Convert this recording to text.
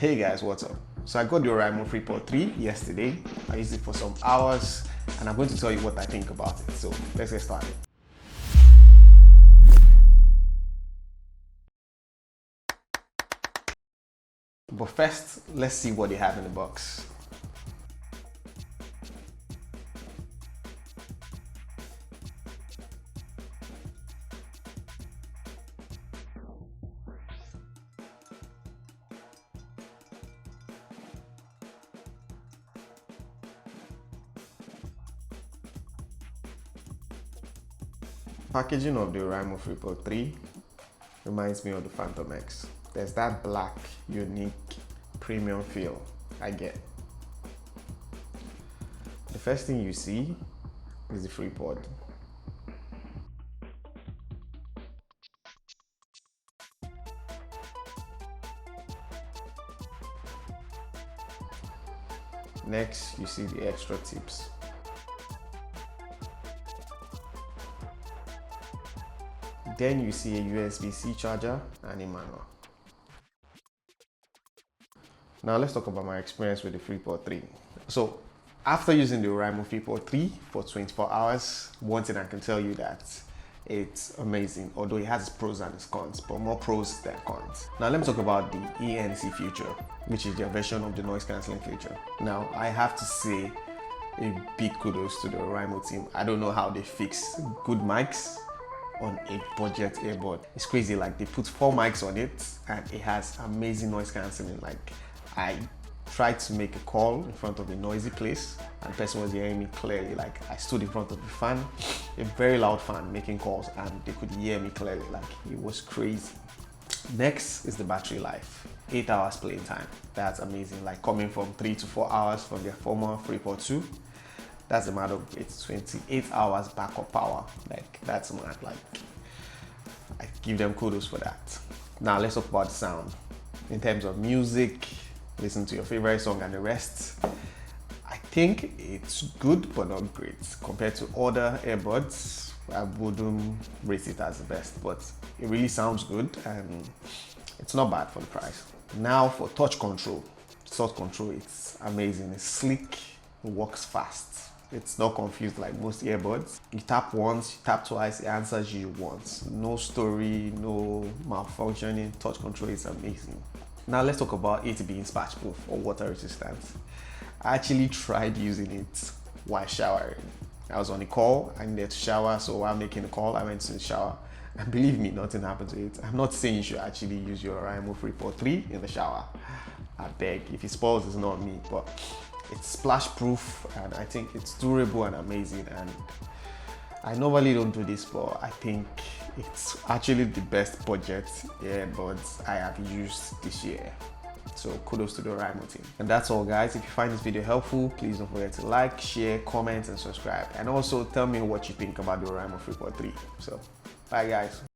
Hey guys, what's up? So I got the Oraimo Freepod 3 yesterday. I used it for some hours and I'm going to tell you what I think about it. So let's get started. But first, let's see what they have in the box. Packaging of the Oraimo Freepod 3 reminds me of the Phantom X. There's that black, unique, premium feel I get. The first thing you see is the Freepod. Next, you see the extra tips. Then you see a USB-C charger and a manual. Now let's talk about my experience with the Freepod 3. So after using the Oraimo Freepod 3 for 24 hours, one thing I can tell you that it's amazing, although it has its pros and its cons, but more pros than cons. Now let me talk about the ENC feature, which is their version of the noise cancelling feature. Now I have to say a big kudos to the Oraimo team. I don't know how they fix good mics on a budget earbud. It's crazy, like they put 4 mics on it and it has amazing noise cancelling. Like I tried to make a call in front of a noisy place and the person was hearing me clearly. Like I stood in front of a fan, a very loud fan making calls, and they could hear me clearly. Like it was crazy. Next is the battery life. 8 hours playing time. That's amazing. Like coming from 3 to 4 hours from their former Freepod 2. That's a matter of it's 28 hours backup power. Like that's mad. Like I give them kudos for that. Now let's talk about the sound. In terms of music, listen to your favorite song and the rest. I think it's good but not great. Compared to other earbuds, I wouldn't rate it as the best, but it really sounds good and it's not bad for the price. Now for touch control. Touch control, it's amazing. It's sleek, it works fast. It's not confused like most earbuds. You tap once, you tap twice, it answers you once. No story, no malfunctioning. Touch control is amazing. Now let's talk about it being splash proof or water resistant. I actually tried using it while showering. I was on a call, I needed to shower, so while making the call, I went to the shower. And believe me, nothing happened to it. I'm not saying you should actually use your Oraimo Freepod 3 in the shower. I beg, if it spoils, it's not me, but it's splash proof and I think it's durable and amazing. And I normally don't do this, but I think it's actually the best budget earbuds I have used this year. So kudos to the Oraimo team. And that's all guys. If you find this video helpful, please don't forget to like, share, comment and subscribe. And also tell me what you think about the Oraimo Freepod 3. So bye guys.